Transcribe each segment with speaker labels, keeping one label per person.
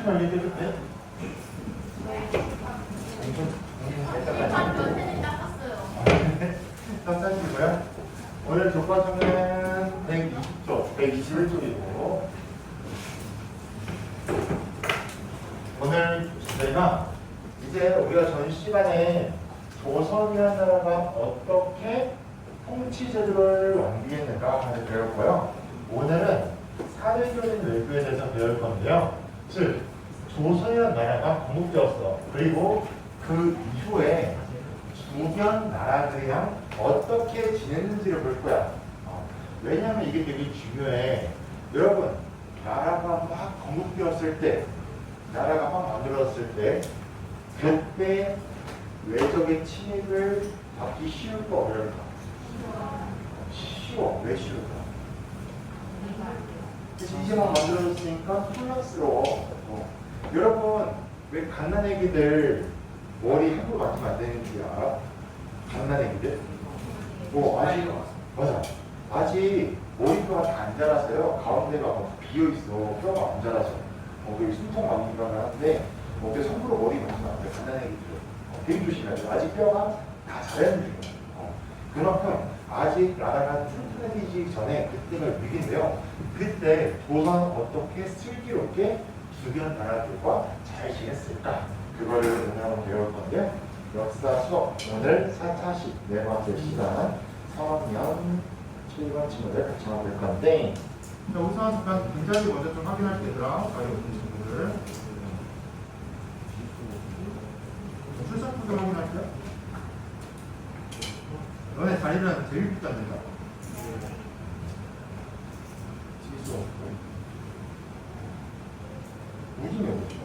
Speaker 1: 좀 알려드려도 돼요? 땄어요. 오늘 교과서는 120쪽, 121쪽이고 오늘 저희가 이제 우리가 전 시간에 조선이라는 나라가 어떻게 통치 제도를 완비했는가를 배웠고요. 오늘은 사회적인 외교에 대해서 배울 건데요. 즉, 조선이라는 나라가 건국되었어. 그리고 그 이후에 주변 나라들이랑 어떻게 지냈는지를 볼 거야. 왜냐하면 이게 되게 중요해. 여러분, 나라가 막 건국되었을 때, 나라가 막 만들어졌을 때, 그때 외적의 침입을 받기 쉬울까 어려울까? 쉬워. 왜 쉬울까? 그래서 이제 막 만들어졌으니까 혼란스러워. 여러분, 왜 갓난애기들 머리 함부로 맞으면 안 되는지 알아? 갓난애기들? 아직, 맞아. 아직 머리뼈가 다 안 자라서요. 가운데가 막 비어있어. 뼈가 안 자라서. 여기 숨통마비가 하는데, 그 손으로 머리 맞으면 안 돼. 갓난애기들. 되게 조심해야 돼. 아직 뼈가 다 자라는 중이에요. 그만큼 아직 나라가 튼튼해지기 전에 그때가 위기인데요. 그때 조선은 어떻게 슬기롭게 주변 나라들과 잘 지냈을까? 그거를 오늘 한번 배울 건데, 역사 수업 오늘 4차식 네 번째 시간 3학년 7번 친구들 같이 한번 볼 건데, 우선 잠깐 문자를 먼저 좀 확인할 때 얘들아, 빨리 오신 친구들 출석부 좀 확인할게요. 너네 자리는 제일 깊지 않는다. 지수 없고 우진이 어디죠?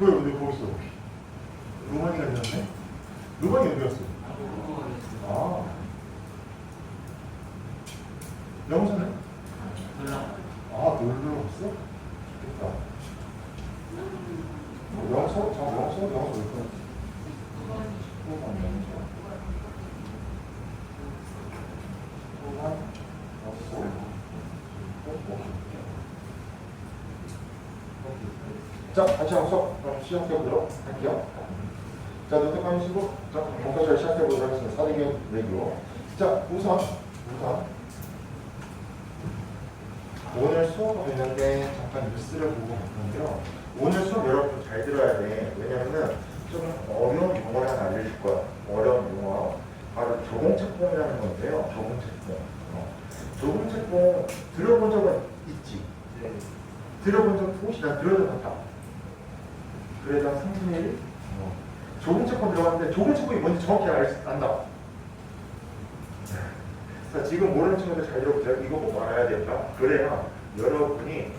Speaker 1: 왜 거기 있어? 루머니가 되었네? 루머니 어디였어? 영서는? 놀러 갔어? 좋겠다. 영서 왜 그래? 자, 같이 한번 그럼 시작해보도록 할게요. 자, 노트 하시고, 자, 본격적으로 시작해보도록 하겠습니다. 사대경 외교. 자, 우선 오늘 수업 관련된 잠깐 뉴스를 보고 갈 건데요. 오늘 수업 여러분 잘 들어야 돼. 왜냐면은 좀 어려운 용어를 하나 알려줄 거야. 어려운 용어. 바로 조공책봉이라는 건데요. 조공책봉. 조공책봉 들어본 적은 있지? 네. 들어본 적 혹시 나 들어봤다. 그래도 한 3분의 1? 조공책봉 들어갔는데 조공책봉이 뭔지 정확히 안다. 자, 지금 모르는 친구들 잘 들어보세요. 이거 꼭 알아야 된다. 그래야 여러분이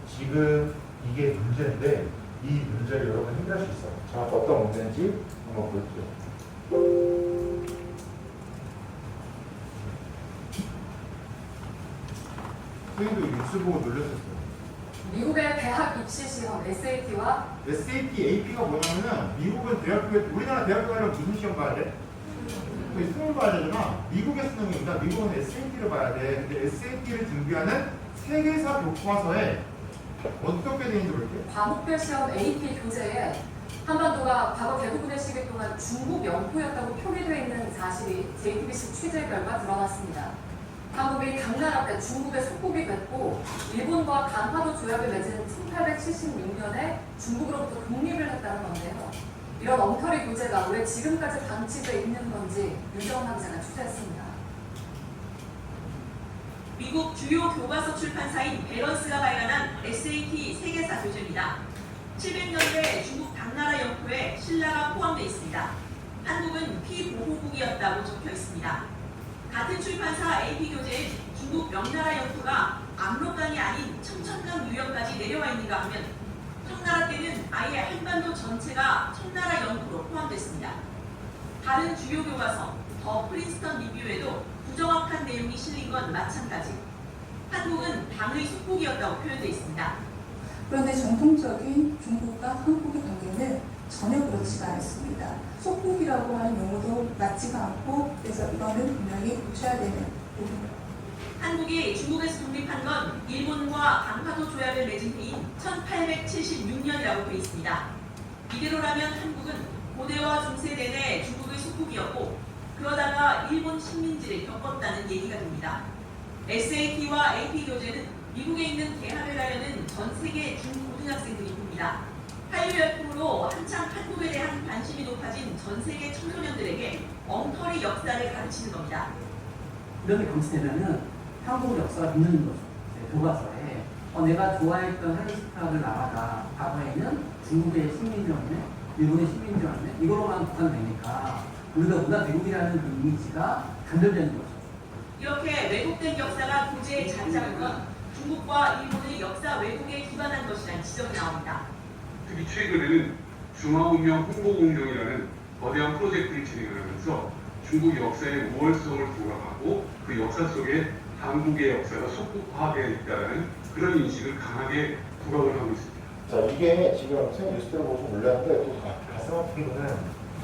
Speaker 1: 지금 이게 문제인데 이 문제를 여러분 해결할 수 있어. 자, 어떤 문제인지 한번 볼게요. 선생님도 뉴스 보고 놀랐었어요. 미국의 대학 입시 시험 SAT와 SAT, AP가 뭐냐면은 미국은 대학교, 우리나라 대학교 가려면 무슨 시험 봐야 돼? 수능을 봐야 되잖아. 미국의 수능입니다. 미국은 SAT를 봐야 돼. 근데 SAT를 준비하는 세계사 교과서에 어떻게 되어 있는지 볼게요. 과목별 시험 AP 교재에 한반도가 과거 대부분의 시기 동안 중국 영토였다고 표기되어 있는 사실이 JTBC 취재 결과 드러났습니다. 한국이 당나라 때 중국의 속국이 됐고 일본과 간화도 조약을 맺은 1876년에 중국으로부터 독립을 했다는 건데요. 이런 엉터리 교재가 왜 지금까지 방치되어 있는 건지 유정남 기자가 취재했습니다.
Speaker 2: 미국 주요 교과서 출판사인 밸런스가 발간한 SAT 세계사 교재입니다. 700년대 중국 당나라 영토에 신라가 포함되어 있습니다. 한국은 피보호국이었다고 적혀 있습니다. 같은 출판사 AP 교재엔 중국 명나라 영토가 압록강이 아닌 청천강 유역까지 내려와 있는가 하면 청나라 때는 아예 한반도 전체가 청나라 영토로 포함됐습니다. 다른 주요 교과서 더 프린스턴 리뷰에도 부정확한 내용이 실린 건 마찬가지. 한국은 당의 속국이었다고 표현되어 있습니다.
Speaker 3: 그런데 정통적인 중국과 한국의 관계는 전혀 그렇지가 않습니다. 속국이라고 하는 용어도 맞지가 않고, 그래서 이거는 분명히 고쳐야 되는 부분입니다.
Speaker 2: 한국이 중국에서 독립한 건 일본과 강화도 조약을 맺은 해인 1876년이라고 되어 있습니다. 이대로라면 한국은 고대와 중세 내내 중국의 속국이었고 그러다가 일본 식민지를 겪었다는 얘기가 됩니다. SAT와 AP 교재는 미국에 있는 대학을 가려는 전 세계 중고등학생들이 봅니다. 한류 열풍으로 한창 한국에 대한 관심이 높아진 전 세계 청소년들에게 엉터리 역사를 가르치는 겁니다.
Speaker 4: 이렇게 감시되면은 한국 역사가 빛나는 거죠. 교과서에 내가 좋아했던 한리스타를 나가다 과거에는 중국의 식민지였네, 일본의 식민지였네, 이거로만 국한되니까 우리가 문화 대국이라는 그 이미지가 단절되는 거죠.
Speaker 2: 이렇게 왜곡된 역사가 교재에 자리 잡은 건 중국과 일본의 역사 왜곡에 기반한 것이라는 지적이 나옵니다.
Speaker 5: 특히 최근에는 중화운명 홍보공룡이라는 거대한 프로젝트를 진행하면서 중국 역사의 우월성을 부각하고 그 역사 속에 한국의 역사가 속국화되어 있다는 그런 인식을 강하게 부각을 하고 있습니다.
Speaker 1: 자, 이게 지금 선생님 뉴스대로 보고 올렸는데 또 가슴 아픈 거는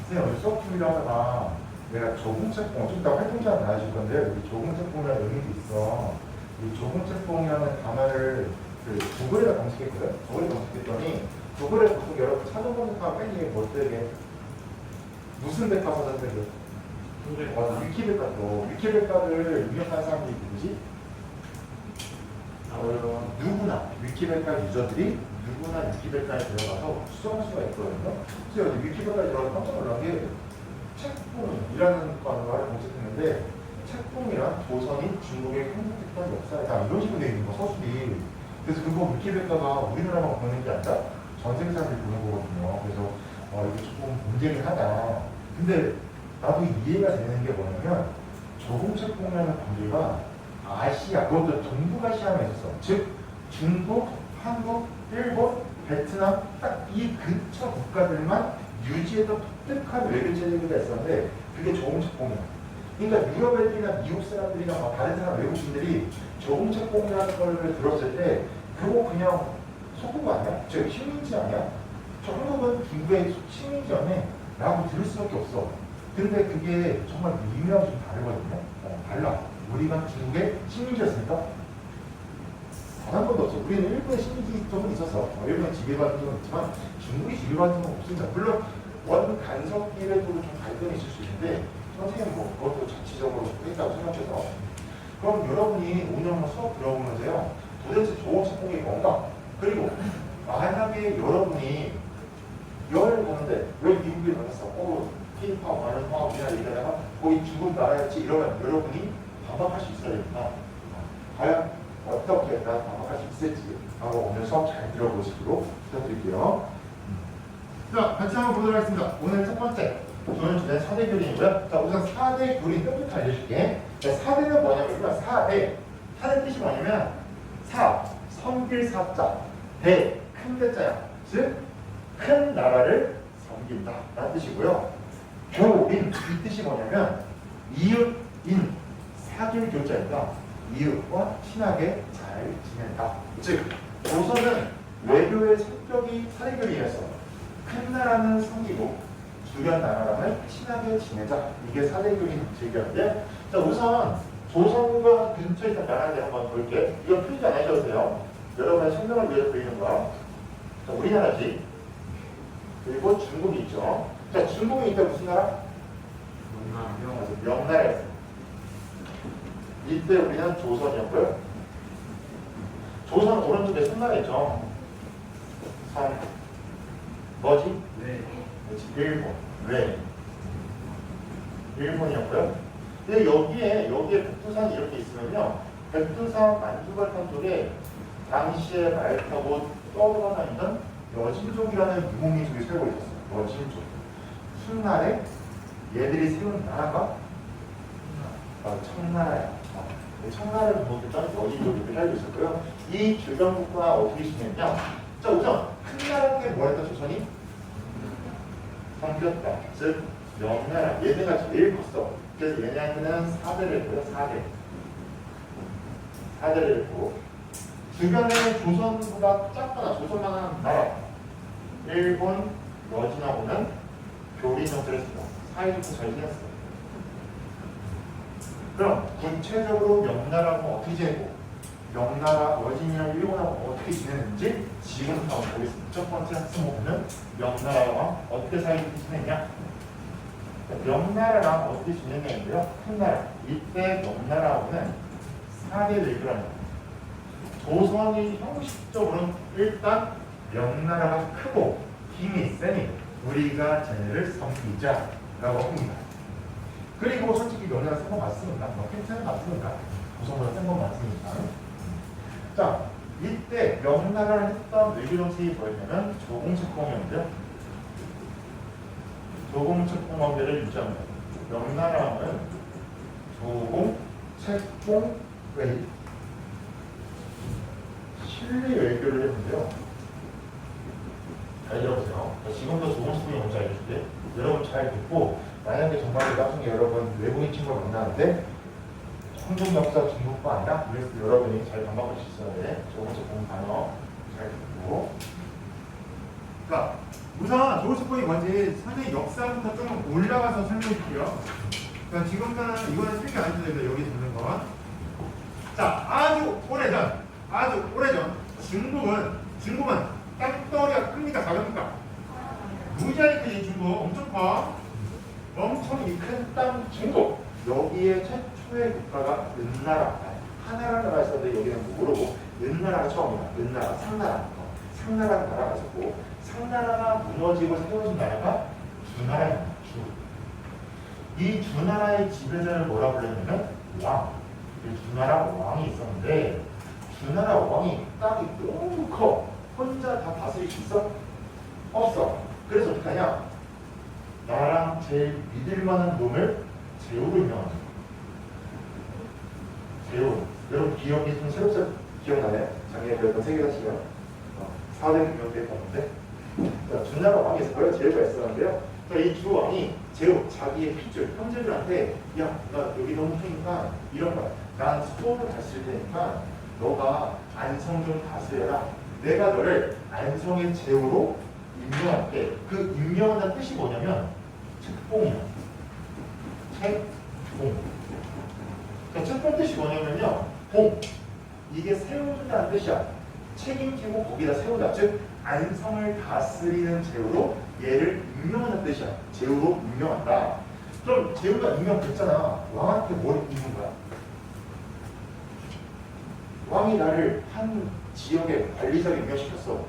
Speaker 1: 선생님 오늘 수업 중이라 하다가 내가 조공책봉, 좀 이따 활동장 나와줄 건데 여기 조공책봉이라는 의미도 있어. 이 조공책봉이라는 단어를 그 구글에다 검색했거든? 구글에 검색했더니 구글에 계속 여러분 찾아보는 검색하면 맨 이게 뭐 뜨게? 무슨 백과사전 뜨게? 위키백과도. 위키백과를 입력하는 사람들이 누구지? 누구나 위키백과 유저들이 누구나 위키백과에 들어가서 수정할 수가 있거든요. 그래서 여기 위키백과에 들어가서 깜짝 놀란 게 책봉이라는 단어를 검색했는데 책봉이란 조선이 중국에 행복했던 역사이다 이런 식으로 되어 있는 거 서술이. 그래서 그거 위키백과가 우리나라만 보는 게 아니라 전 세계 사람들이 보는 거거든요. 그래서 이게 조금 문제긴 하다. 근데 나도 이해가 되는 게 뭐냐면 조공책봉이라는 관계가 아시아, 그것도 동북아시아에 있었어. 즉 중국, 한국, 일본, 베트남 딱 이 근처 국가들만 유지했던 독특한 외교 체제가 있었는데 그게 조공책봉이야. 그러니까 유럽 애들이나 미국 사람들이나 막 다른 사람 외국인들이 조공책봉이라는 걸 들었을 때 그거 그냥 속국 아니야? 즉 식민지 아니야? 저 한국은 중국의 식민지였네 라고 들을 수밖에 없어. 근데 그게 정말 의미랑 좀 다르거든요. 달라. 우리가 중국의 식민지였으니까 단 한 번도 없어. 우리는 일본의 식민지 쪽은 있었어. 일본의 지배받은 적은 있지만 중국이 지배받은 적은 없습니다. 물론 원 간섭기에도 좀 갈등이 있을 수 있는데 선생님은 뭐 그것도 자체적으로 했다고 생각해서 그럼 여러분이 5년만 수업 들어보면서요. 도대체 조공책봉이 뭔가? 그리고 만약에 여러분이 여행을 가는데 왜 미국에 가셨어? K-pop 하는 화학이나 얘기하다가 거기 중국 나라였지 이러면 여러분이 반박할 수 있어야 됩니다. 과연 어떻게 난 반박할 수 있을지 하고 오늘 수업 잘 들어보시기로 부탁드릴게요. 자, 같이 한번 보도록 하겠습니다. 오늘 첫 번째 오늘 주제는 4대 교린이고요. 자, 우선 4대 교린 뜻부터 알려줄게. 자, 4대는 뭐냐면 4대. 4대 뜻이 뭐냐면 섬길 사자, 큰 대자야. 즉, 큰 나라를 섬긴다 라는 뜻이고요. 교린 이 뜻이 뭐냐면 이웃인 사귈 교자입니다. 이웃과 친하게 잘 지낸다. 즉 조선은 외교의 성격이 사대교린이었어. 큰 나라는 섬기고 주변 나라랑은 친하게 지내자. 이게 사대교린 정책이었는데 자 우선 조선과 근처에 있던 나라들 한번 볼게. 이건 풀지 안 하셔도 돼요. 여러분의 설명을 위해서 그리는 거야. 자, 우리나라지. 그리고 중국이 있죠. 자, 중국이 있다 무슨 나라? 명나라였어요. 이때 우리는 조선이었고요. 조선 오른쪽에 손나라 있죠. 선 뭐지?
Speaker 4: 네.
Speaker 1: 일본. 왜? 일본이었고요. 근데 여기에 백두산이 이렇게 있으면요. 백두산 만주벌판 쪽에 당시에 말 타고 떠돌아다니던 여진족이라는 유목민족이 살고 있었어요. 여진족. 훗날에 얘들이 세운 나라가 청나라야. 청나라를 보겠다는 여진족이 살고 있었고요. 이 주변국가 어떻게 지냈냐? 자, 우선 큰 나라한테 뭐 했다 조선이? 섬겼다. 즉 명나라. 얘네가 제일 컸어. 그래서 얘네한테는 4대를 했고요. 4대를 했고 주변에 조선보다 작거나 조선만한 나라 일본, 여진하고는 교리 정도를 했습니다. 사이좋게 잘 지냈어요. 그럼 구체적으로 명나라하고 어떻게 지내고 명나라 어진이랑 일본하고 어떻게 지내는지 지금부터 한번 보겠습니다. 첫 번째 학습 목표는 명나라와 어떻게 지냈냐? 명나라랑 어떻게 지냈냐인데요. 큰 나라. 이때 명나라하고는 4대 외교라는 거예요. 조선이 형식적으로는 일단 명나라가 크고 힘이 세니 우리가 쟤네를 섬기자라고 합니다. 그리고 솔직히 명나라 센 거 맞습니다. 괜찮은 거 맞습니다. 조선보다 센 거 맞으니까. 자, 이때 명나라를 했던 외교 정책이 뭐였냐면 조공책공이었는데요. 조공책공관계를 유지합니다. 명나라는 조공책공회의 실리 외교를 했는데요. 잘 들어보세요. 지금도 조공책공이 뭔지 알려줄게. 여러분 잘 듣고 만약에 정말 나중에 여러분 외국인 친구를 만나는데 황종 역사 중국가 아니라 그래서 여러분이 잘 반박할 수 있어야 돼. 조공책공 단어 잘 듣고.
Speaker 6: 그러니까 우선 조공책공이 뭔지 선생님 역사부터 좀 올라가서 설명해 줄게요. 그러니까 지금까지 이거는 설명 안 해도 됩니다. 여기 듣는 건. 자, 아주 오래전 중국은 땅덩어리가 큽니까 작습니까? 무지하게 큰 중국 엄청 커.
Speaker 1: 엄청 이 큰 땅 중국. 여기에 최초의 국가가 은나라. 하나라는 나라가 있었는데 여기는 모르고 은나라가 처음이야. 은나라, 상나라는 나라가 있었고 상나라가 무너지고 세워진 나라가 주나라입니다. 이 주나라의 지배자를 뭐라 불렀냐면 왕. 이 주나라 왕이 있었는데 주나라 왕이 땅이 너무 커. 혼자 다 다스릴 수 있어? 없어. 그래서 어떻게 하냐? 나랑 제일 믿을 만한 놈을 제후로 임명합니다. 제후. 여러분 기억이 좀 새록새록 기억나네요? 작년에 배웠던 세계사시간 4대 김명대에 봤는데 주나라 왕이 있었고요. 제후가 있었는데요. 이 두 왕이 제후 자기의 핏줄, 형제들한테 야, 나 여기 너무 크니까 이런 거야. 난 서울을 다스릴 테니까 너가 안성 좀 다스려라. 내가 너를 안성의 제후로 임명할게. 그 임명한다는 뜻이 뭐냐면 책봉이야. 책봉. 그러니까 책봉 뜻이 뭐냐면요. 봉. 이게 세운다는 뜻이야. 책임지고 거기다 세우다. 즉 안성을 다스리는 제후로 얘를 임명하는 뜻이야. 제후로 임명한다. 그럼 제후가 임명됐잖아. 왕한테 뭘 임는 거야? 왕이 나를 한 지역에 관리자로 임명시켰어.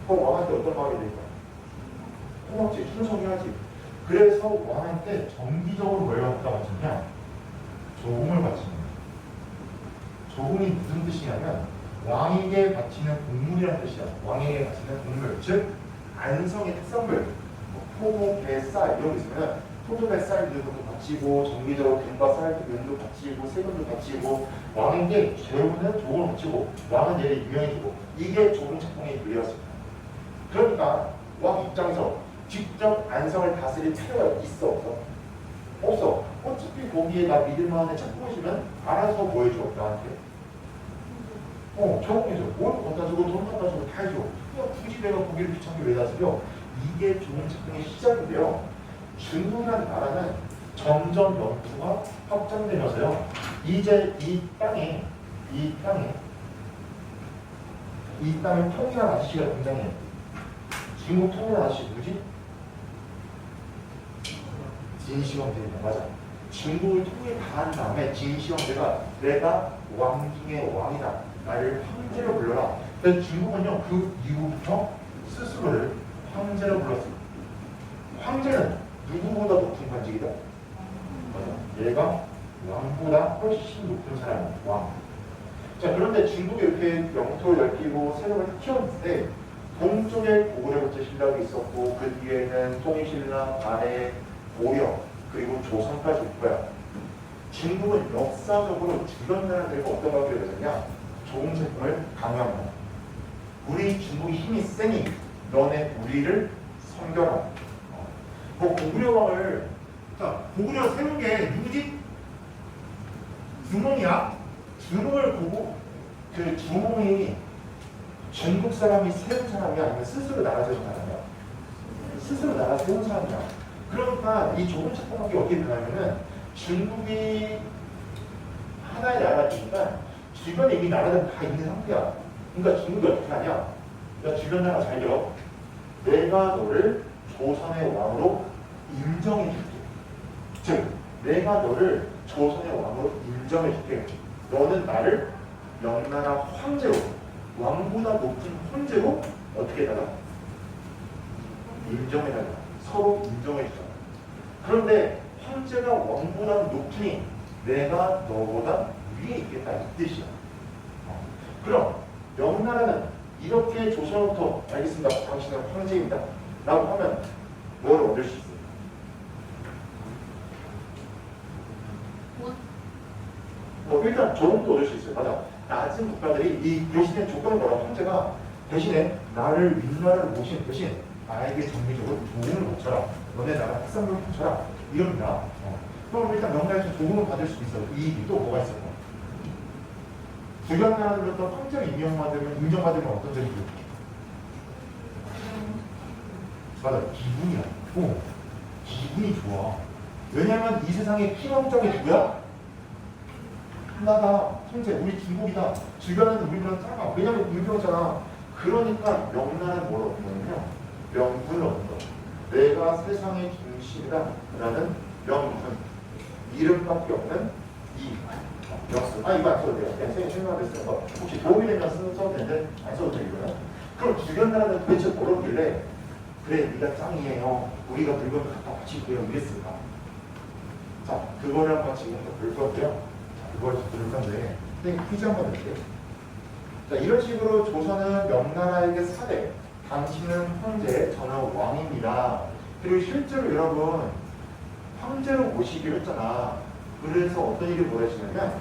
Speaker 1: 그럼 왕한테 어떤 마음이 될까? 고맙지. 충성해야지. 그래서 왕한테 정기적으로 뭘 갖다 바치냐? 조공을 바치는 거야. 조공이 무슨 뜻이냐면 왕에게 바치는 곡물이라는 뜻이야. 왕에게 바치는 곡물. 즉 안성의 특산물, 포도, 배, 쌀 이런 거 있으면 포도, 배, 쌀들도 바치고 정기적으로 금과 쌀, 면도 바치고 세금도 바치고 왕에게 제후는 조공을 바치고 왕은 얘를 임명해주고 이게 조공책공의 윤리였습니다. 그러니까 왕 입장에서 직접 안성을 다스릴 필요가 있어 없어? 없어. 어차피 거기에 나 믿을 만한 책봉을 주면 알아서 뭐 해줘 나한테? 적응해줘. 뭘 갖다 주고 돈 갖다 주고 다 해줘. 그냥 굳이 내가 거기를 귀찮게 왜 다스려? 이게 좋은 책봉의 시작인데요. 중국이라는 나라는 점점 영토가 확장되면서요. 이제 이 땅에 통일한 아저씨가 등장해요. 중국 통일한 아저씨 누구지? 진시황제입니다. 맞아. 중국을 통일 다 한 다음에 진시황제가 내가 왕 중의 왕이다. 나를 황제로 불러라. 그래서 중국은요 그 이후부터 스스로를 황제로 불렀습니다. 황제는 누구보다 높은 관직이다. 맞아. 얘가 왕보다 훨씬 높은 사람이야. 왕. 자 그런데 중국이 이렇게 영토를 넓히고 세력을 키웠는데 동쪽에 고구려부터 신라가 있었고 그 뒤에는 통일신라, 발해, 고려 그리고 조선까지 올 거야. 중국은 역사적으로 주변 나라들과 어떤 관계를 맺었냐? 조공책공을 강요합니다. 우리 중국이 힘이 세니 너네 우리를 섬겨라. 고구려 왕을
Speaker 6: 자, 고구려 세운 게 누구지? 주몽이야.
Speaker 1: 주몽을 보고 그 주몽이 중국 사람이 세운 사람이야 아니면 스스로 나라 세운 사람이야? 스스로 나라 세운 사람이야. 그러니까 이 조공책공학이 어떻게 되냐면은 중국이 하나의 나라가 되니까 주변에 이미 나라들은 다 있는 상태야. 그러니까 중국이 어떻게 하냐? 야, 주변 나라 잘 들어. 내가 너를 조선의 왕으로 인정해줄게. 즉, 내가 너를 조선의 왕으로 인정해줄게. 너는 나를 명나라 황제로, 왕보다 높은 황제로 어떻게 해달라? 인정해달라. 서로 인정해주자. 그런데 황제가 왕보다 높으니 내가 너보다 위에 있겠다 이 뜻이야. 그럼 명나라는 이렇게 조선부터 알겠습니다. 당신은 황제입니다. 라고 하면 뭘 얻을 수 있어요? 일단 조롱도 얻을 수 있어요. 맞아. 낮은 국가들이 이 대신에 조건을 뭐라고 황제가 대신에 나를 윗나라를 모신 대신 나에게 정기적으로 조공을 바쳐라. 너네 나라 특산물을 바쳐라. 이럽니다. 그럼 일단 명나라에서 조공을 받을 수 있어요. 이익이 또 뭐가 있어요? 주변 나라들부터 황제를 인정받으면 어떤 점이 있어요? 맞아. 기분이야. 기분이 좋아. 왜냐면 이 세상의 필요성이 누구야? 나다. 황제. 우리 중국이다. 주변에는 우리보다 작아. 왜냐면 인정잖아. 그러니까 명나라는 뭘 얻는 거냐면 명분을 얻는 거야. 내가 세상의 중심이다 라는 명분. 이름밖에 없는 이 역수. 이거 안 써도 돼요. 선생님 생각을 했어요. 혹시 도움이 되면 써도 되는데 안 써도 돼요. 이거는. 그럼 주변 나라는 도대체 뭐라길래 그래 네가 짱이에요. 우리가 물건을 갖다 바치고요. 이랬을까? 자, 그거를 한번 지금부터 볼 건데요. 자, 그걸 볼 건데 선생님 퀴즈 한번 낼게요. 자, 이런 식으로 조선은 명나라에게 사대, 당신은 황제, 저는 왕입니다. 그리고 실제로 여러분 황제로 모시기로 했잖아. 그래서 어떤 일이 벌어지냐면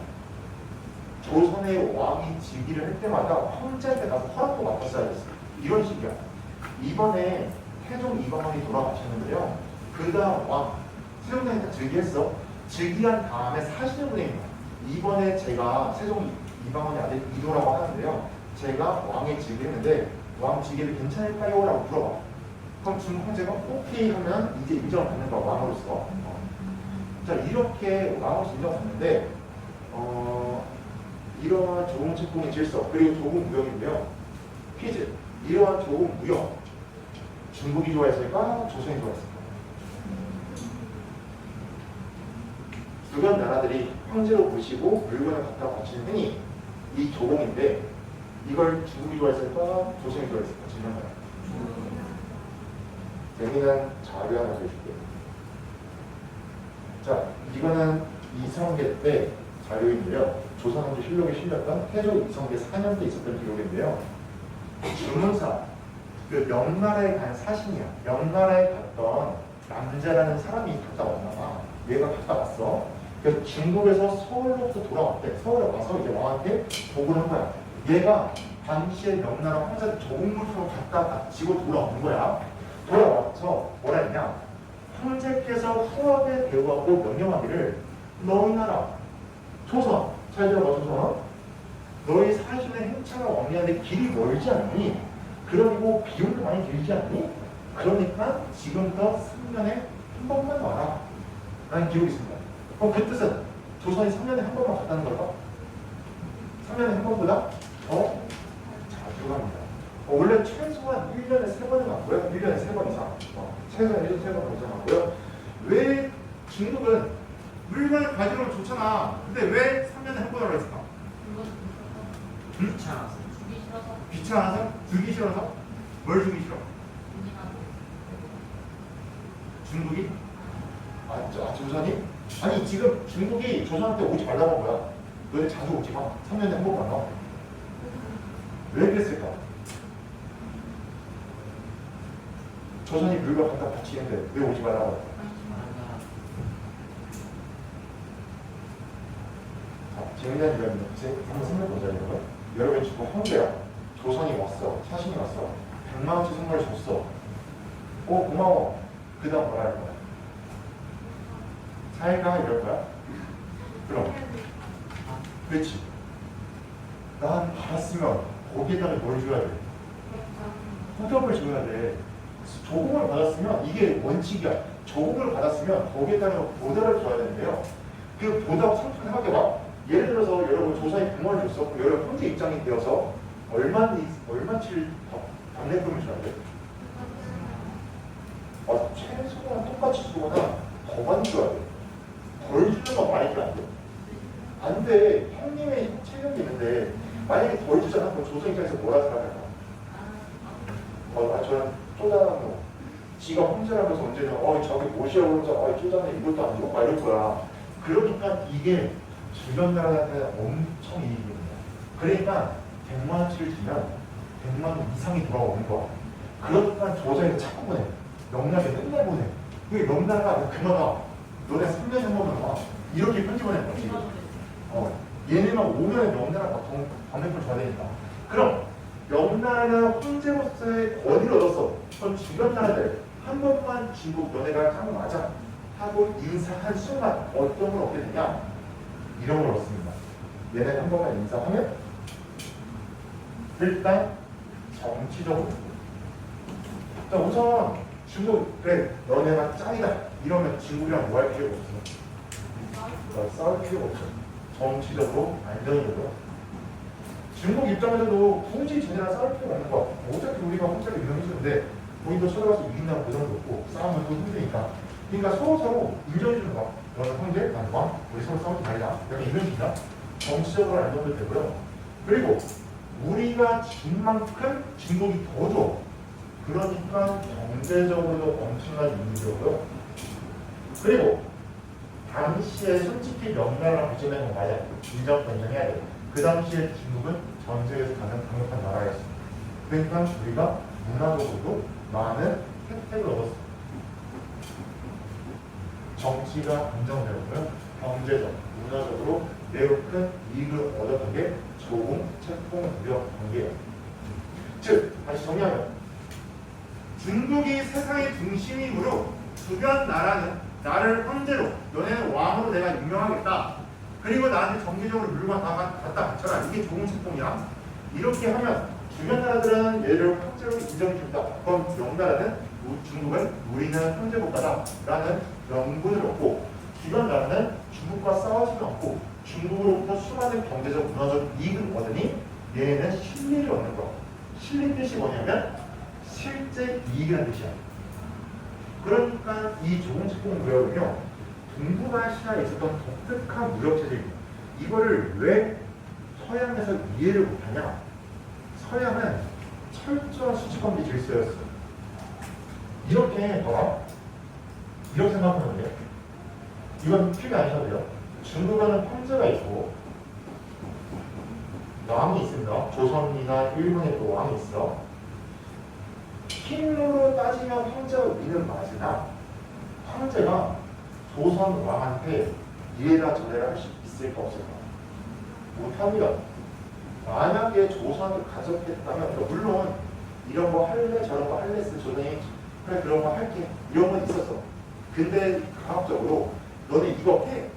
Speaker 1: 조선의 왕이 즉위를 할 때마다 황제한테 가서 허락도 맡았어야 됐어. 이런 식이야. 이번에 태종 이방원이 돌아가셨는데요. 그 다음 왕 세종대왕이 즉위했어. 즉위한 다음에 사실을 보냅니다. 이번에 제가 세종 이방원의 아들 이도라고 하는데요. 제가 왕에 즉위했는데 왕 즉위를 괜찮을까요? 라고 물어봐. 그럼 중국 황제가 오케이 하면 이제 인정을 받는 거야. 왕으로서. 자, 이렇게 왕으로서 인정받는데 이러한 조공 책봉의 질서 그리고 조공 무역인데요. 퀴즈. 이러한 조공 무역 중국이 좋아했을까? 조선이 좋아했을까? 주변 나라들이 황제로 모시고 물건을 갖다 바치는 행위 이 조공인데 이걸 중국이 좋아했을까? 조선이 좋아했을까? 질문해요. 재미난 자료 하나 보여줄게요. 자, 이거는 이성계 때 자료인데요. 조선왕조 실록에 실렸던 태조 이성계 4년 때 있었던 기록인데요. 주문사, 그 명나라에 간 사신이야. 명나라에 갔던 남자라는 사람이 갔다 왔나 봐. 얘가 갔다 왔어. 그래서 중국에서 서울로부터 돌아왔대. 서울에 와서 이제 왕한테 보고를 한 거야. 얘가 당시에 명나라 황제 조공물로 갖다 바치고 돌아온 거야. 돌아와서 뭐라 했냐? 황제께서 후하게 대우하고 명령하기를 너희 나라 조선, 잘 들어봐 조선, 너희 사신의 행차가 왕래하는데 길이 멀지 않니? 그리고 비용도 많이 들지 않니? 그러니까 지금부터 3년에 한 번만 와라 라는 기록이 있습니다. 그럼 그 뜻은 조선이 3년에 한 번만 갔다는 걸까? 3년에 한 번보다 더 자주 갑니다. 원래 최소한 1년에 3번은 갔고요. 1년에 3번 이상. 최소한 1년에 3번 이상 갔고요. 왜 중국은
Speaker 6: 물건을 가지러 좋잖아. 근데 왜 3년에 한 번을 했을까?
Speaker 4: 귀찮아서.
Speaker 6: 귀찮아서? 주기 싫어서? 뭘 주기 싫어? 중국이?
Speaker 1: 조선이? 아니 지금 중국이 조선한테 오지 말라고 한 거야. 너네 자주 오지 마. 3년에 한 번만 와. 왜 그랬을까? 조선이 물건 갖다 바치는데 왜 오지 말라고 할까? 자, 재미난 이야기인데 한번 생각해보자 이거. 여러분 지금 황제야. 조선이 왔어. 사신이 왔어. 100만 원치 선물을 줬어. 오 고마워. 그 다음 뭐라 할 거야? 잘가 이럴 거야? 그럼 그렇지. 난 받았으면 거기에다가 뭘 줘야 돼? 호접을 줘야 돼. 조공을 받았으면 이게 원칙이야. 조공을 받았으면 거기에다가 보답을 줘야 되는데요. 그 보답 상품 생각해봐. 예를 들어서 여러분 조선이 공원을 줬어. 여러분 형제 입장이 되어서 얼마치를 담례금을 줘야 돼? 최소한 똑같이 주거나 더 많이 줘야 돼. 덜 주는 건 말이 안 돼. 안 돼. 형님의 책임이 있는데 만약에 덜 주잖아. 그럼 조선 입장에서 뭐라 생각할까? 저는 쪼잔한 지가 형제라면서 언제는 저기 못이야 그러면서 쪼잔해 이것도 아니고 막 이럴 거야. 그러니까 이게 주변 나라한테 엄청 이익입니다. 그러니까 100만 원치를 주면 100만 원 이상이 돌아오는 거야. 그러니까 조선에서 자꾸 보내. 명나라에 맨날 보내. 그게 명나라가 그만아. 너네 3년에 한 번만 와. 이렇게 편집을 해요 지금. 얘네만 오면 명나라가 방맹을 줘야 되니까. 그럼 명나라 황제로서의 권위를 얻었어. 그럼 주변 나라들 한 번만 중국 너네가 한 맞아 하고 인사한 순간 어떤 걸 얻게 되냐? 이런 걸 얻습니다. 얘네 한 번만 인사하면 일단 정치적으로. 자, 우선 중국 그래 너네가 짱이다 이러면 중국이랑 뭐 할 필요가 없어. 싸울 필요가 없어. 정치적으로 안정적으로. 중국 입장에서도 굳이 쟤네랑 싸울 필요가 없는 거야. 어차피 우리가 혼자를 유명해주는데 우리도 쳐들어가서 이긴다고 부담도 없고 싸우면 또 힘드니까. 그러니까 서로 인정해주는 거야. 너는 형제, 난 왕, 우리 서로 싸우지 말자. 약간 이런 식이다. 정치적으로 안정도 되고요. 그리고 우리가 준 만큼 중국이 더 줘. 그러니까 경제적으로도 엄청난 이익이고요. 그리고 당시에 솔직히 명나라랑 비교하는 건 맞아요. 인정, 변경해야 돼요. 그 당시에 중국은 전 세계에서 가장 강력한 나라였습니다. 그러니까 우리가 문화적으로도 많은 혜택을 얻었습니다. 정치가 안정되고요. 경제적, 문화적으로 매우 큰 이익을 얻었던 게 조공, 채통, 무역 관계예요. 즉, 다시 정리하면 중국이 세상의 중심이므로 주변 나라는 나를 황제로, 너네는 왕으로 내가 임명하겠다. 그리고 나한테 정기적으로 물건 다 갖다 바쳐라. 이게 조공 채통이야. 이렇게 하면 주변 나라들은 얘를 황제로 인정해준다. 그럼 명나라는 중국은 우리는 황제국가다 라는 명분을 얻고, 주변 나라는 중국과 싸우지는 않고 중국으로부터 수많은 경제적 문화적 이익을 얻으니 얘네는 신리를 얻는 거. 신리 뜻이 뭐냐면 실제 이익이라는 뜻이야. 그러니까 이 조공 채통 무역은요, 동북아시아에 있었던 독특한 무역 체제입니다. 이거를 왜 서양에서 이해를 못하냐? 서양은 철저한 수직관계 질서였어요. 이렇게 봐봐. 이렇게 생각하면 돼요. 이건 필요 아니셔도 돼요. 중국에는 황제가 있고 왕이 있습니다. 조선이나 일본에 또 왕이 있어. 힘으로 따지면 황제가 위는 맞으나 황제가 조선 왕한테 이래라 저래라 할 수 있을까 없을까? 못합니다. 만약에 조선을 가졌겠다면, 물론 이런 거 할래 저런 거 할래 했을 조선이 그래 그런 거 할게 이런 건 있었어. 근데 강압적으로 너네 이거 해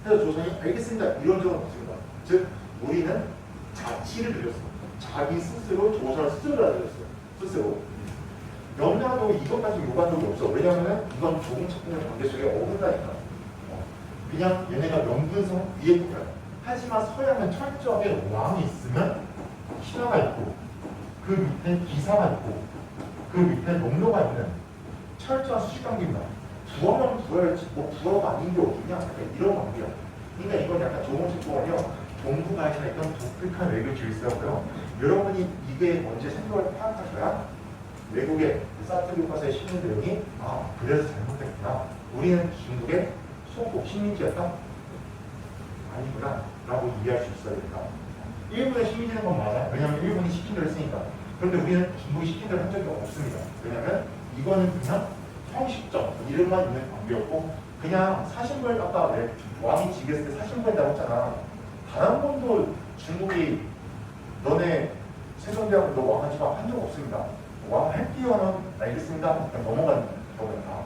Speaker 1: 해서 조선이 알겠습니다 이런 적은 없습니다. 즉 우리는 자치를 드렸어. 자기 스스로 조선을 스스로 알려줬어요. 스스로. 명나라도 이것까지 요구한 적이 없어. 왜냐하면 이건 조공 채통의 관계 속에 어긋나니까. 그냥 얘네가 명분상 위에 있고요. 하지만 서양은 철저하게 왕이 있으면 신하가 있고 그 밑에 기사가 있고 그 밑에 농노가 있는 철저한 수직관계입니다. 부하면 부하였지 뭐 부하가 아닌 게 어디냐 이런 관계야. 그러니까 이건 약간 조공 채통은요 동북아시아에 있던 독특한 외교 질서고요. 여러분이 이게 언제 생각을 파악하셔야 외국의 사트 교과서에 실린 내용이 그래서 잘못됐구나. 우리는 중국의 소국 식민지였다? 아니구나 라고 이해할 수 있어야 된다. 일본의 식민지는 건 맞아. 왜냐하면 일본이 시킨 대로 했으니까. 그런데 우리는 중국이 시킨 대로 한 적이 없습니다. 왜냐하면 이거는 그냥 형식적 이름만 있는 관계였고 그냥 사신부에 아까 왕이 지겠을 때 사신부에다고 했잖아. 단 한 번도 중국이 너네 세종대왕 너 왕하지 마 한 적 없습니다. 왕 할게요는 알겠습니다. 그냥 넘어가는 거구나.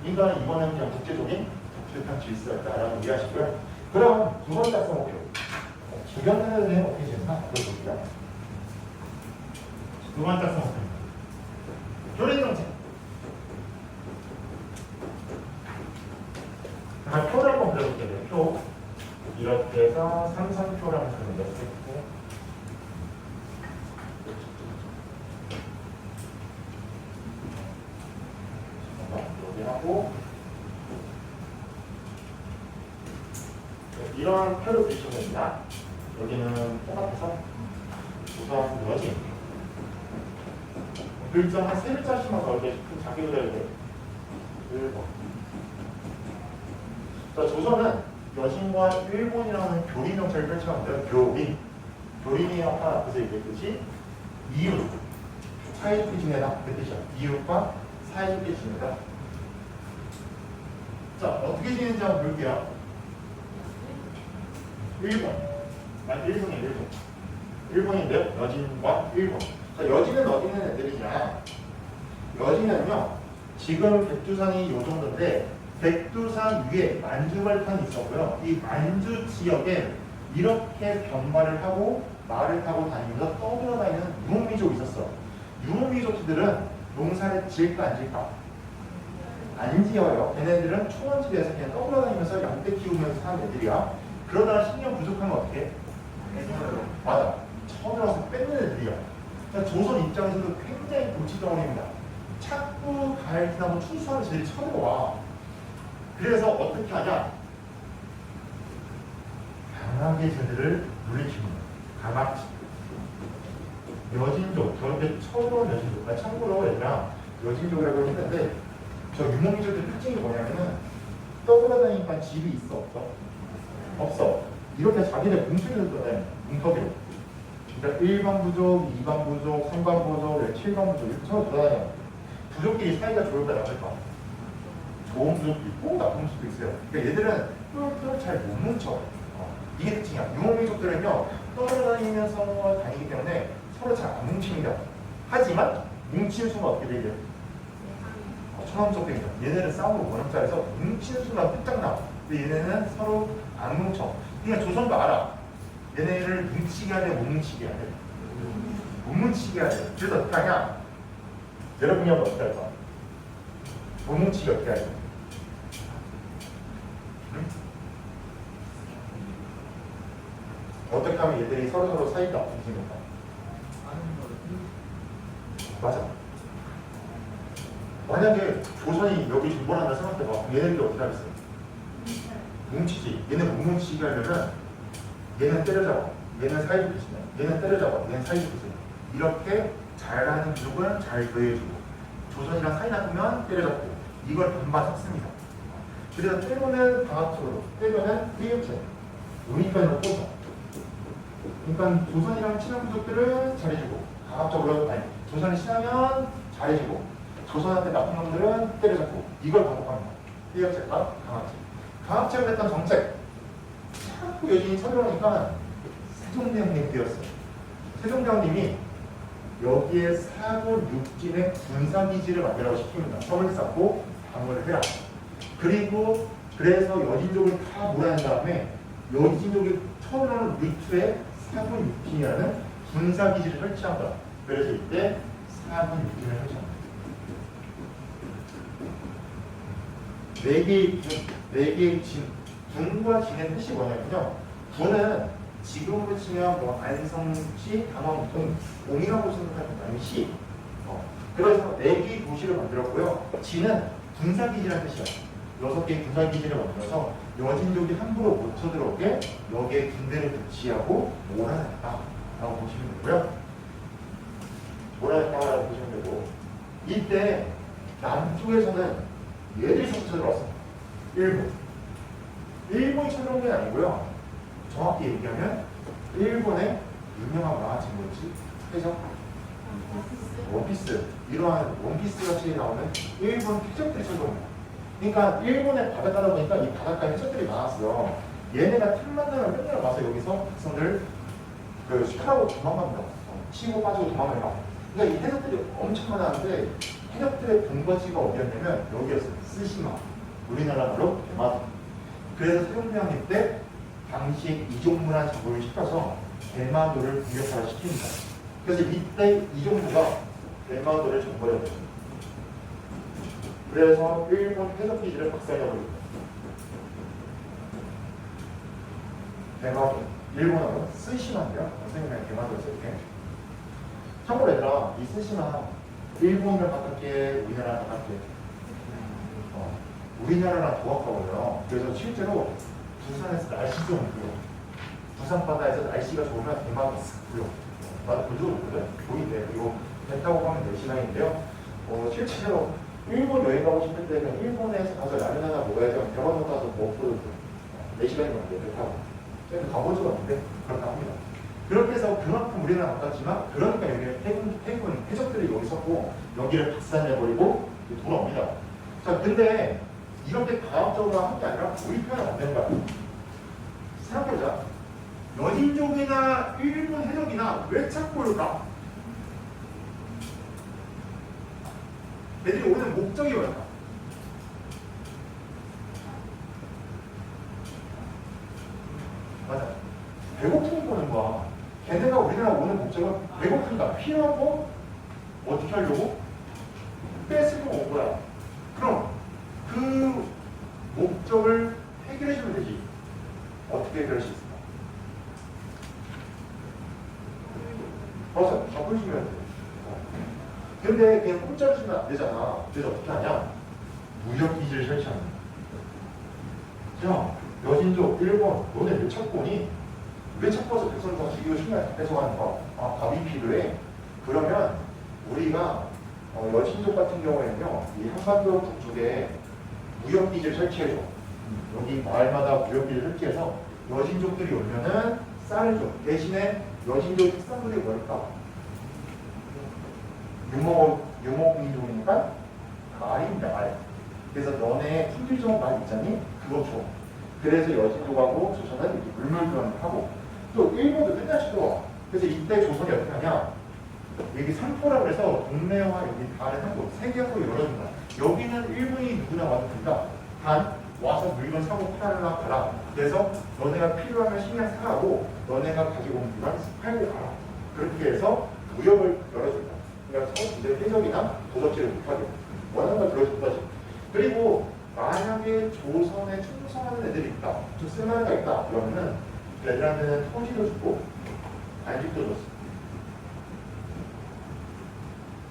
Speaker 1: 그러니까 이거는 그냥 국제적인 독특한 질서였다라고 이해하시고요. 그럼 두 번째 써볼게요. 주변 나라들은 어떻게 지냈나? 볼게요. 두 번째 써볼게요. 교린정책. 표를 한번 그려볼게요. 표. 이렇게 해서 이렇게 하고 이런 표를 그리시면 됩니다. 여기는 똑같아서 우선 여진 글자 한 3글자씩만 더 이렇게 작게 그려야 돼. 1번. 자, 조선은 여진과 일본이라는 교리 정책을 펼쳐갑니다. 교린이 아까 앞에서 얘기했듯이 이웃, 사회주의 중에다 그 뜻이야. 이웃과 사회주의 중에다. 자, 어떻게 지내는지 한번 볼게요. 1번. 일본이에요, 일본. 일본인데요. 여진과 일본. 자, 여진은 어디 있는 애들이냐. 여진은요, 지금 백두산이 이 정도인데, 백두산 위에 만주벌판이 있었고요. 이 만주 지역에 이렇게 변발을 하고 말을 타고 다니면서 떠돌아다니는 유목민족이 있었어. 유목민족들은 농사를 지을까 안 지을까? 안 지어요. 걔네들은 초원지대에서 그냥 떠돌아다니면서 양떼 키우면서 사는 애들이야. 그러다가 식량 부족하면 어떻게 해? 맞아. 쳐들어서 뺏는 애들이야. 그러니까 조선 입장에서도 굉장히 골치덩어리입니다. 자꾸 가을 지나고 추수하는 제일 쳐들어와. 그래서 어떻게 하냐? 강하게 쟤들을 물리칩니다. 강압지. 여진족, 저렇게 쳐들어온 여진족. 참고로 얘들아, 여진족이라고 했는데 저 유목민족의 특징이 뭐냐면은 떠돌아다니니까 집이 있어 없어? 없어. 이렇게 자기네 뭉쳐있는 거네. 뭉터기로. 그러니까 1번 부족, 2번 부족, 3번 부족, 7번 부족 이렇게 서로 돌아다녀. 부족끼리 사이가 좋을까 나쁠까? 좋은 부족도 있고 나쁜 부족도 있어요. 그러니까 얘들은 똘똘 잘 못 뭉쳐. 이게 특징이야. 유목민족들은요 떠돌아다니면서 다니기 때문에 서로 잘 안 뭉칩니다. 하지만 뭉치는 순간 어떻게 되게? 천왕적입니다. 얘네는 싸우고 원형자에서 뭉치는 순간 끝장나. 근데 얘네는 서로 안 뭉쳐. 그러니까 조선도 알아. 얘네를 뭉치게 해야 돼, 못 뭉치게 해야 돼? 못 뭉치게 해야 돼. 그래서 어떻게 하냐? 여러분이 하면 어떻게 할까? 못 뭉치게 어떻게 할까? 응? 어떻게 하면 얘들이 서로 사이가 없어지는가? 맞아. 만약에 조선이 여기 정벌한다 생각해봐. 얘네들이 어떻게 하겠어? 뭉치지. 얘는 못 뭉치게 하려면 얘는 때려잡아. 얘는 사이좋게 지내. 얘는 때려잡아. 얘는 사이좋게 지내. 이렇게 잘하는 부족은 잘 더해주고 조선이랑 사이 나쁘면 때려잡고 이걸 반반 섞습니다. 그래서 때로는 방학적으로 때로는 이렇게 의미편으로 꽂아. 그러니까 조선이랑 친한 부족들은 잘해주고 강압적으로 아니 조선이 친하면 잘해주고 조선한테 나쁜 놈들은 때려잡고 이걸 반복합니다. 삐약체가 강압체. 강압체가 됐던 정책 자꾸 여진이 쳐들어오니까 세종대왕님이 되었어요. 세종대왕님이 여기에 사고 육진의 군사기지를 만들라고 시킵니다. 섬을 쌓고 방어를 해라. 그리고 그래서 여진족을 다 몰아낸 다음에 여진족이 처음으로 루트에 사군 육진이라는 군사기지를 설치한다. 그래서 이때 사군 육진을 설치합니다. 4개의 군, 4개의 진. 군과 진의 뜻이 뭐냐면요. 군은 지금으로 치면 뭐 안성시, 강원동, 공이라고 생각하는 당시. 그래서 4개의 도시를 만들었고요. 진은 군사기지라는 뜻이야. 6개의 군사기지를 만들어서 여진족이 함부로 못 쳐들어오게 여기에 군대를 배치하고 몰아냈다라고 보시면 되고요. 몰아냈다라고 보시면 되고 이때 남쪽에서는 얘들이 쳐들어왔어. 일본이 쳐들어온 게 아니고요. 정확히 얘기하면 일본의 유명한 만화책 뭐지? 해적? 원피스. 이러한 원피스 같이 나오는 일본 해적들이 쳐들어옵니다. 그러니까 일본의 바닷가다 보니까 이 바닷가에 해적들이 많았어요. 얘네가 틈만 나면 맨날 와서 여기서 백성들 그 시카고 도망갑니다. 치고 빠지고 도망가요. 그러니까 이 해적들이 엄청 많았는데 해적들의 본거지가 어디였냐면 여기였어요. 스시마. 우리나라 말로 대마도. 그래서 세종대왕님 때 당시 이종무라는 장군을 시켜서 대마도를 공격하라 시킵니다. 그래서 이때 이종무가 대마도를 정벌했죠. 그래서 일본 해적기지를 박살내버립니다. 대마도, 일본어로 스시마인데요. 선생님이 대마도를 쓸게. 참고로 얘들아, 이 스시마 일본을 바꿀게, 우리나라 바꿀게. 우리나라랑 부합하거든요. 그래서 실제로 부산에서 날씨 좀 보여. 부산 바다에서 날씨가 좋으면 대박이 싹 보여. 나도 본 적은 없거든. 보이네. 그리고 배 타고 가면 4시간인데요. 실제로 일본 여행 가고 싶을 때는 일본에서 가서 라면 하나 먹어야지 대박을 타서 못 보거든요. 4시간이면 돼, 배 타고. 제가 가본 적은 없는데 그렇다 합니다. 그렇게 해서 그만큼 우리나라 가깝지만 그러니까 여기 해군 해적들이 여기 섰고 여기를 박살내버리고 돌아옵니다. 자, 근데 이렇게 과학적으로 한 게 아니라 우리 편은 안 되는 거야. 생각해보자. 여진족이나 일본 해적이나 왜 찾고 올까? 애들이 오는 목적이 뭘까? 맞아. 배고프니까 오는 거야. 걔네가 우리나라 오는 목적은 배고프니까 필요하고 어떻게 하려고? 뺏으려고 온 거야. 그럼 그 목적을 해결해 주면 되지. 어떻게 해결할 수 있을까? 맞아. 바꾸시면 돼. 근데 걔는 공짜로 주면 안 되잖아. 그래서 어떻게 하냐? 무역기지를 설치하는 거야. 야, 여진족, 일본, 너네 왜 찾고 오니? 왜 찾고 와서 백성과 죽이고 신경 뺏어가는 거? 아, 밥이 필요해. 그러면 우리가 여진족 같은 경우에는요, 이 한반도 북쪽에 무역기지를 설치해줘. 여기 마을마다 무역기지를 설치해서 여진족들이 오면은 쌀을 줘. 대신에 여진족 특산물이 뭘까? 유목민족이니까 알입니다, 알. 그래서 너네 품질좋은 말 있잖니? 그거 줘. 그래서 여진족하고 조선은 이렇게 물물교환을 하고 또 일본도 끝나지도 와. 그래서 이때 조선이 어떻게 하냐? 여기 삼포라고 해서 동네와 여기 다른 한국 세 개 항구를 열어준다. 여기는 일본이 누구나 와도 된다. 단 와서 물건 사고 팔아라 가라. 그래서 너네가 필요하면 식량 사가고 너네가 가지고 온 물건 팔고 가라. 그렇게 해서 무역을 열어준다. 그러니까 이제 해적이나 도적질을 못하게 원하는 걸 들어준 거지. 그리고 만약에 조선에 충성하는 애들이 있다, 좀 쓸만한 애가 있다 그러면은 얘들한테는 토지도 주고 안식도 줬어.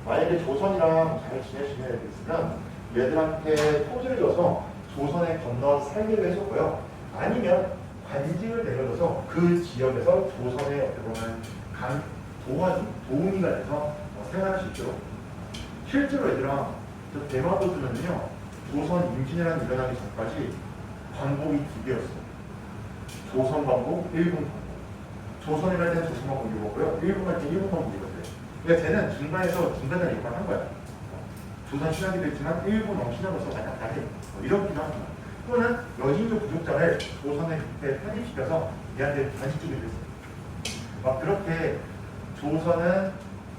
Speaker 1: 만약에 조선이랑 잘 지내시는 애들 있으면 얘들한테 토지를 줘서 조선에 건너 살기로 해줬고요. 아니면 관직을 내려줘서 그 지역에서 조선의 어떻게 보면 도우미가 돼서 생활할 수 있도록. 실제로 얘들아, 저 대마도주는요, 조선 임진왜란이 일어나기 전까지 광복이 2개였어. 조선 광복, 일본 광복. 조선에 갈 때는 조선 광복 입었고요. 일본 갈 때는 일본 광복 입었어요. 그러니까 쟤는 중간에 역할을 한 거야. 조선 신학이 됐지만 일본 신학으로서 약간 다르게 이렇기도 합니다. 또는 여진족 부족자를 조선에 그때 편입시켜서 얘한테 단식주기로 했어요. 막 그렇게 조선은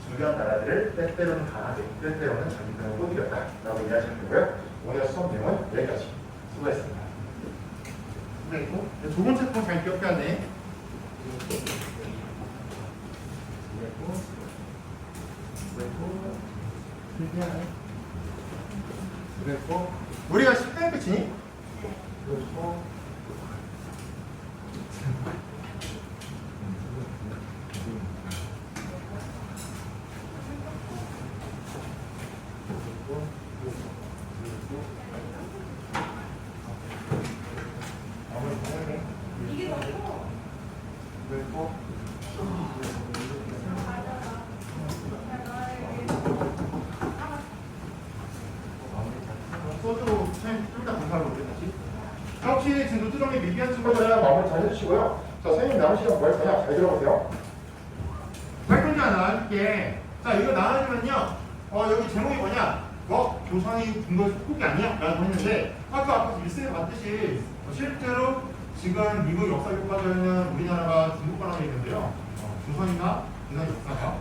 Speaker 1: 중요한 나라들을 때때로는 강하게, 때때로는 자기 편을 꼬드겼다라고 이해하시면 되고요. 오늘 수업 내용은 여기까지. 수고했습니다.
Speaker 6: 그리고 두 번째 거 잘 기억해야 돼. 그리고 우리가 10년 끝이니? 그리고 소주로 좀더 감사하고 다시. 혹시 지금 노트북에 미비한 친구들은
Speaker 1: 마무리 잘 해주시고요. 자, 선생님 남은 시간 뭐 할 거냐? 잘 들어보세요.
Speaker 6: 발표자 나눠줄게. 자, 이거 나눠주면요. 여기 제목이 뭐냐? 조선이 중국의 속국이 아니야? 라고 했는데, 아까 일생에 봤듯이 실제로 지금 미국 역사 교과서에는 우리나라가 중국과라고 있는데요. 조선이나 이런 역사가.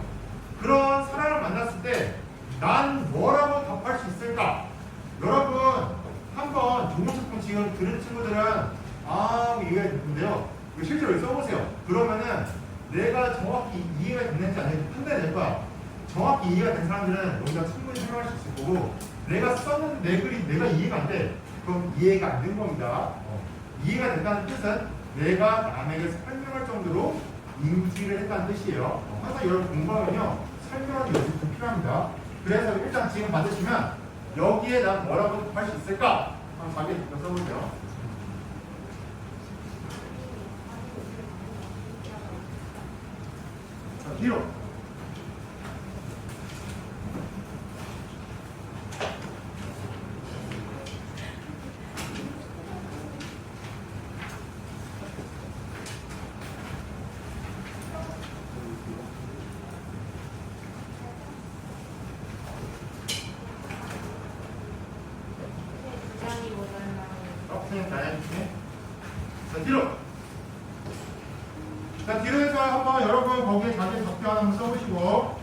Speaker 6: 그런 사람을 만났을 때, 난 뭐라고 답할 수 있을까? 여러분, 한번 좋은 작품 지금 들은 친구들은, 이해가 되는데요. 실제로 여기 써보세요. 그러면은, 내가 정확히 이해가 됐는지 안 됐는지 판단이 될 거야. 정확히 이해가 된 사람들은 여기가 충분히 설명할 수 있을 거고, 내가 썼는 내 글이 내가 이해가 안 돼. 그럼 이해가 안 된 겁니다. 이해가 됐다는 뜻은 내가 남에게 설명할 정도로 인지를 했다는 뜻이에요. 항상 여러분 공부하면요, 설명하는 연습이 좀 필요합니다. 그래서 일단 지금 받으시면 여기에 난 뭐라고 할 수 있을까? 한번 자기의 답변 써보세요. 자, 뒤로. 선생님 잘 해주시네. 자, 뒤로. 자, 뒤로 해서 한번 여러분 거기에 자기 답변 한번 써보시고